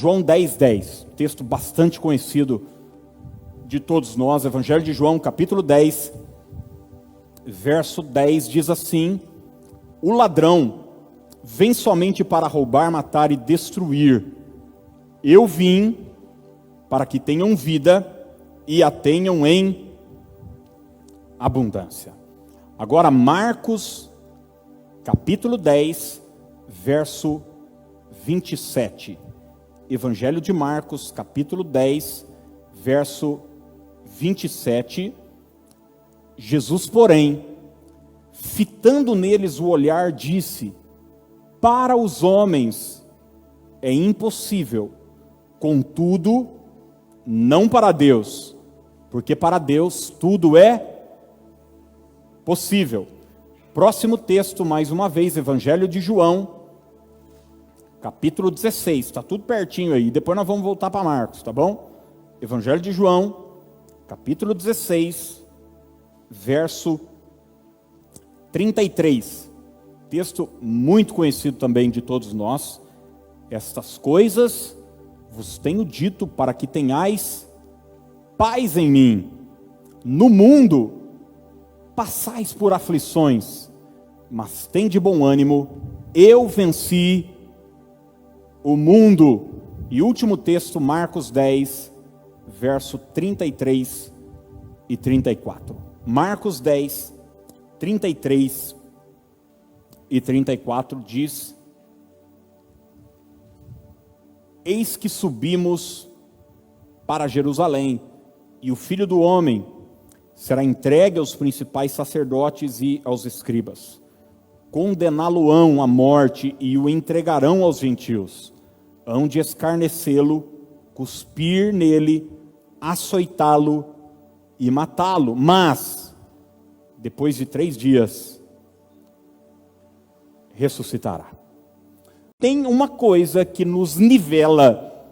João 10:10, texto bastante conhecido de todos nós. Evangelho de João, capítulo 10, verso 10, diz assim: o ladrão vem somente para roubar, matar e destruir. Eu vim para que tenham vida e a tenham em abundância. Agora Marcos, capítulo 10, verso 27. Evangelho de Marcos, capítulo 10, verso 27. Jesus, porém, fitando neles o olhar, disse: para os homens é impossível, contudo, não para Deus, porque para Deus tudo é possível. Próximo texto, mais uma vez, Evangelho de João, capítulo 16, está tudo pertinho aí, depois nós vamos voltar para Marcos, tá bom? Evangelho de João, capítulo 16, verso 33, texto muito conhecido também de todos nós. Estas coisas vos tenho dito para que tenhais paz em mim. No mundo passais por aflições, mas tende bom ânimo, eu venci o mundo. E último texto, Marcos 10, verso 33 e 34. Marcos 10, 33 e 34 diz: eis que subimos para Jerusalém, e o Filho do Homem será entregue aos principais sacerdotes e aos escribas. Condená-lo-ão à morte e o entregarão aos gentios. Hão de escarnecê-lo, cuspir nele, açoitá-lo e matá-lo. Mas, depois de 3 dias, ressuscitará. Tem uma coisa que nos nivela,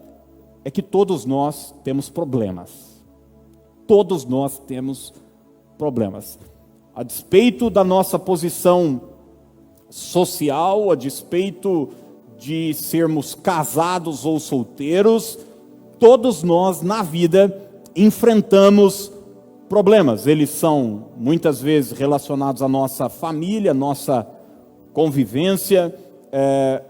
é que todos nós temos problemas. Todos nós temos problemas. A despeito da nossa posição social, a despeito de sermos casados ou solteiros, todos nós na vida enfrentamos problemas. Eles são muitas vezes relacionados à nossa família, nossa convivência,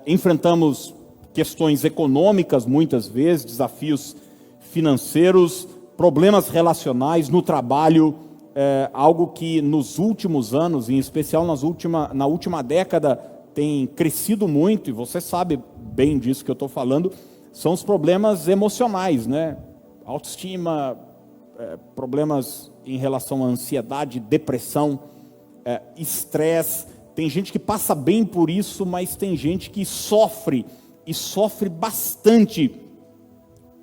enfrentamos questões econômicas muitas vezes, desafios financeiros, problemas relacionais no trabalho, algo que nos últimos anos, em especial na última década, tem crescido muito, e você sabe bem disso que eu estou falando, são os problemas emocionais, né? Autoestima, problemas em relação à ansiedade, depressão, estresse. Tem gente que passa bem por isso, mas tem gente que sofre, e sofre bastante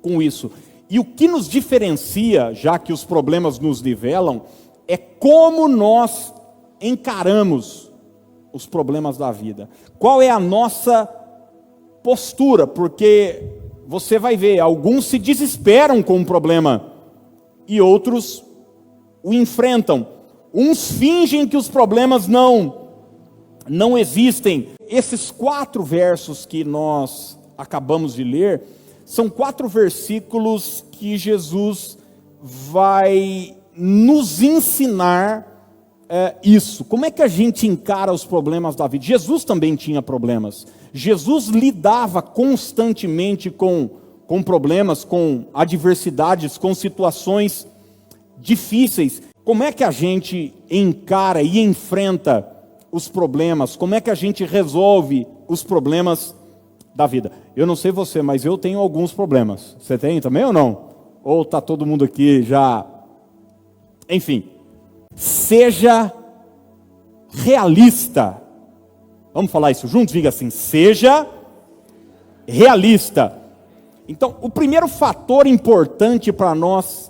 com isso. E o que nos diferencia, já que os problemas nos nivelam, é como nós encaramos os problemas da vida. Qual é a nossa postura? Porque você vai ver, alguns se desesperam com o problema e outros o enfrentam. Uns fingem que os problemas não existem. Esses 4 versos que nós acabamos de ler são 4 versículos que Jesus vai nos ensinar isso. Como é que a gente encara os problemas da vida? Jesus também tinha problemas. Jesus lidava constantemente com problemas, com adversidades, com situações difíceis. Como é que a gente encara e enfrenta os problemas? Como é que a gente resolve os problemas da vida? Eu não sei você, mas eu tenho alguns problemas. Você tem também ou não? Ou está todo mundo aqui já... Enfim, seja realista. Vamos falar isso juntos? Diga assim: seja realista. Então, o primeiro fator importante para nós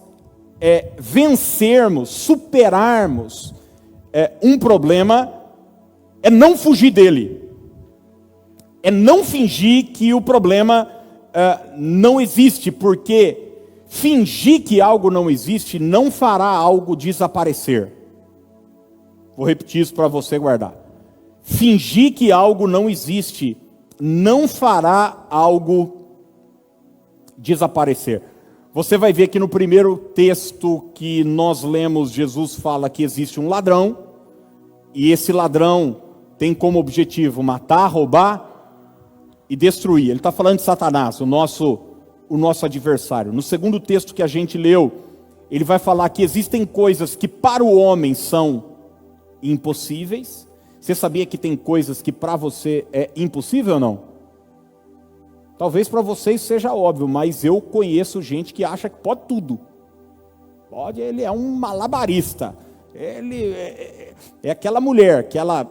vencermos, superarmos um problema, é não fugir dele. É não fingir que o problema não existe, porque fingir que algo não existe não fará algo desaparecer. Vou repetir isso para você guardar. Fingir que algo não existe não fará algo desaparecer. Você vai ver que no primeiro texto que nós lemos, Jesus fala que existe um ladrão, e esse ladrão tem como objetivo matar, roubar e destruir. Ele está falando de Satanás, o nosso adversário. No segundo texto que a gente leu, ele vai falar que existem coisas que para o homem são impossíveis. Você sabia que tem coisas que para você é impossível ou não? Talvez para vocês seja óbvio, mas eu conheço gente que acha que pode tudo. Ele é um malabarista. Ele é aquela mulher que ela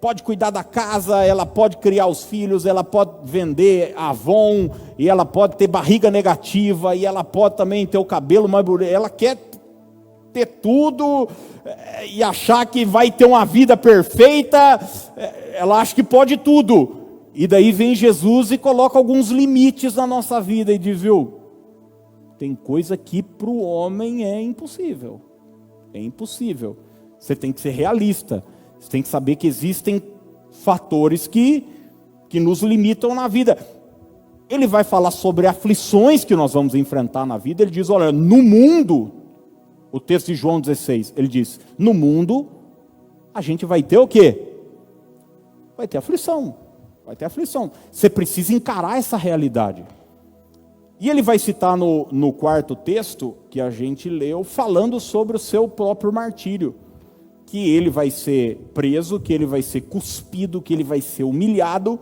pode cuidar da casa, ela pode criar os filhos, ela pode vender Avon, e ela pode ter barriga negativa, e ela pode também ter o cabelo mais bonito. Ela quer ter tudo e achar que vai ter uma vida perfeita. Ela acha que pode tudo. E daí vem Jesus e coloca alguns limites na nossa vida e diz, viu, tem coisa que para o homem é impossível. É impossível. Você tem que ser realista. Você tem que saber que existem fatores que nos limitam na vida. Ele vai falar sobre aflições que nós vamos enfrentar na vida. Ele diz, olha, no mundo, o texto de João 16, ele diz, no mundo, a gente vai ter o quê? Vai ter aflição. Vai ter aflição. Você precisa encarar essa realidade. E ele vai citar no quarto texto que a gente leu, falando sobre o seu próprio martírio. Que ele vai ser preso, que ele vai ser cuspido, que ele vai ser humilhado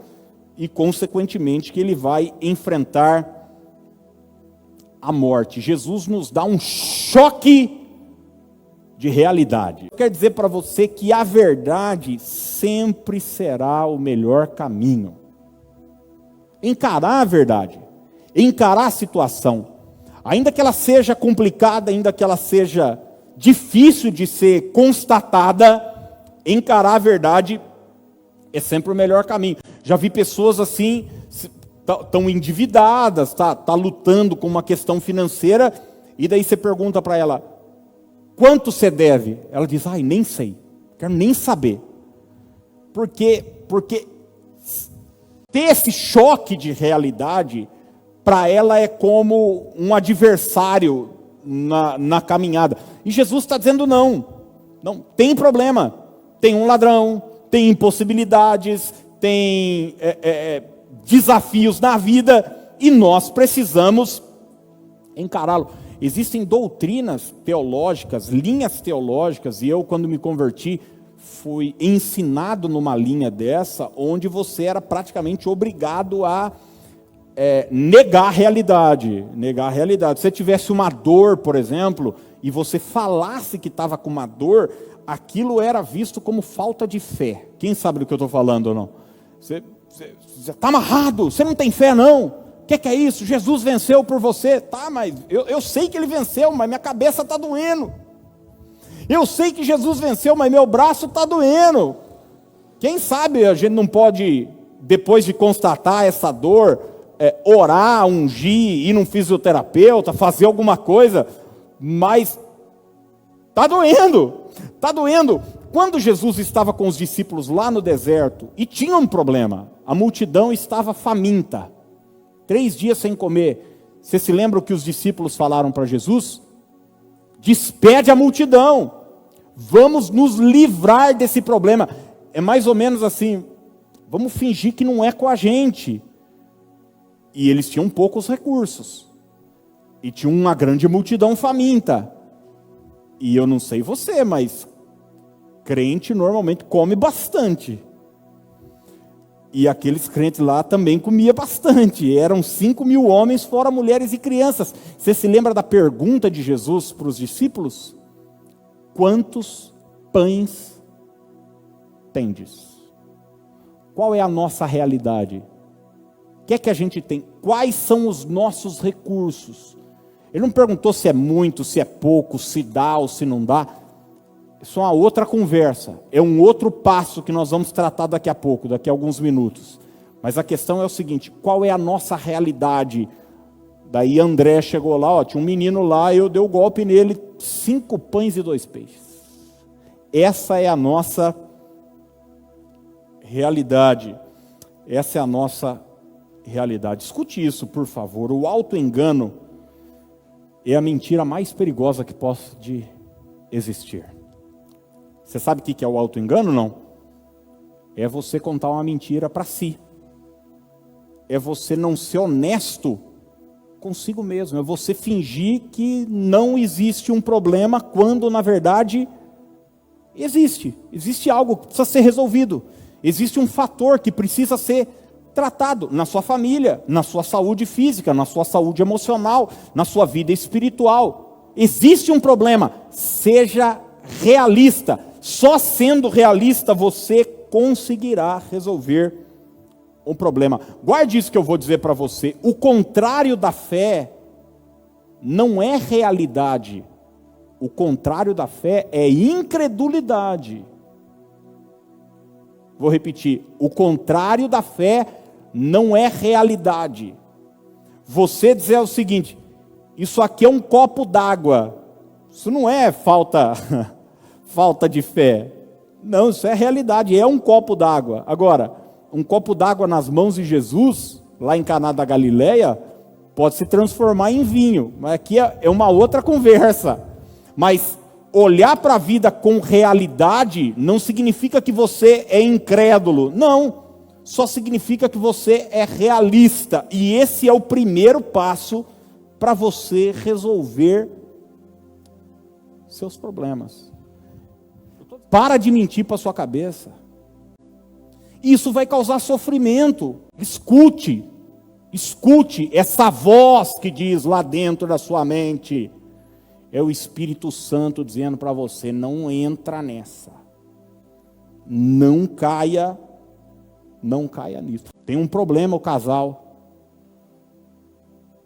e, consequentemente, que ele vai enfrentar a morte. Jesus nos dá um choque de realidade. Quer dizer para você que a verdade sempre será o melhor caminho. Encarar a verdade, encarar a situação, ainda que ela seja complicada, ainda que ela seja difícil de ser constatada, encarar a verdade é sempre o melhor caminho. Já vi pessoas assim, estão endividadas, tá lutando com uma questão financeira, e daí você pergunta para ela, quanto você deve? Ela diz, nem sei, quero nem saber. Porque ter esse choque de realidade, para ela é como um adversário na caminhada. E Jesus está dizendo não, tem problema, tem um ladrão, tem impossibilidades, tem desafios na vida, e nós precisamos encará-lo. Existem doutrinas teológicas, linhas teológicas, e eu, quando me converti, fui ensinado numa linha dessa, onde você era praticamente obrigado a negar a realidade. Se você tivesse uma dor, por exemplo, e você falasse que estava com uma dor, aquilo era visto como falta de fé. Quem sabe do que eu estou falando ou não? Você está amarrado, você não tem fé não. O que é isso? Jesus venceu por você. Tá, mas eu sei que ele venceu, mas minha cabeça está doendo. Eu sei que Jesus venceu, mas meu braço está doendo. Quem sabe a gente não pode, depois de constatar essa dor, orar, ungir, ir num fisioterapeuta, fazer alguma coisa, mas está doendo. Quando Jesus estava com os discípulos lá no deserto, e tinha um problema, a multidão estava faminta, 3 dias sem comer. Você se lembra o que os discípulos falaram para Jesus? Despede a multidão, vamos nos livrar desse problema. É mais ou menos assim, vamos fingir que não é com a gente. E eles tinham poucos recursos, e tinha uma grande multidão faminta. E eu não sei você, mas crente normalmente come bastante. E aqueles crentes lá também comiam bastante. Eram 5.000 homens, fora mulheres e crianças. Você se lembra da pergunta de Jesus para os discípulos? Quantos pães tendes? Qual é a nossa realidade? O que é que a gente tem? Quais são os nossos recursos? Ele não perguntou se é muito, se é pouco, se dá ou se não dá. Isso é uma outra conversa, é um outro passo que nós vamos tratar daqui a pouco, daqui a alguns minutos. Mas a questão é o seguinte, qual é a nossa realidade? Daí André chegou lá, tinha um menino lá, eu dei o golpe nele, 5 pães e 2 peixes. Essa é a nossa realidade, essa é a nossa realidade. Escute isso, por favor. O auto-engano é a mentira mais perigosa que pode existir. Você sabe o que é o auto-engano, não? É você contar uma mentira para si. É você não ser honesto consigo mesmo. É você fingir que não existe um problema quando, na verdade, existe. Existe algo que precisa ser resolvido. Existe um fator que precisa ser tratado na sua família, na sua saúde física, na sua saúde emocional, na sua vida espiritual. Existe um problema. Seja realista. Só sendo realista você conseguirá resolver um problema. Guarde isso que eu vou dizer para você. O contrário da fé não é realidade. O contrário da fé é incredulidade. Vou repetir. O contrário da fé não é realidade. Você dizer o seguinte: isso aqui é um copo d'água. Isso não é falta de fé. Não, isso é realidade. É um copo d'água. Agora, um copo d'água nas mãos de Jesus, lá em Caná da Galileia, pode se transformar em vinho. Mas aqui é uma outra conversa. Mas olhar para a vida com realidade não significa que você é incrédulo. Não, só significa que você é realista. E esse é o primeiro passo para você resolver seus problemas. Para de mentir para sua cabeça. Isso vai causar sofrimento. Escute essa voz que diz lá dentro da sua mente. É o Espírito Santo dizendo para você: não entra nessa. Não caia nisso. Tem um problema o casal.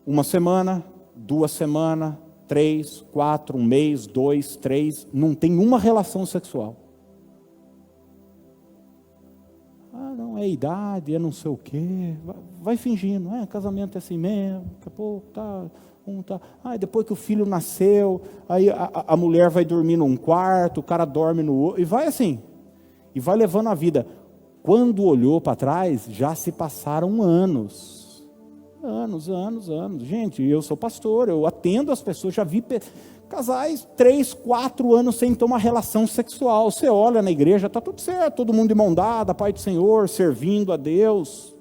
1 semana, 2 semanas, 3, 4, 1 mês, 2, 3, não tem uma relação sexual. Não é idade, é não sei o quê. Vai fingindo, casamento é assim mesmo, daqui a pouco tá. Depois que o filho nasceu, aí a mulher vai dormir num quarto, o cara dorme no outro, e vai assim, e vai levando a vida. Quando olhou para trás, já se passaram anos. Gente, eu sou pastor, eu atendo as pessoas, já vi casais 3, 4 anos sem ter uma relação sexual. Você olha na igreja, está tudo certo, todo mundo de mão dada, Pai do Senhor, servindo a Deus.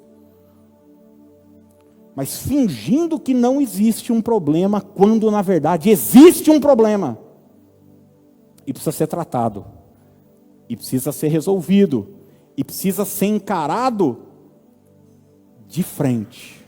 Mas fingindo que não existe um problema, quando na verdade existe um problema. E precisa ser tratado. E precisa ser resolvido. E precisa ser encarado de frente.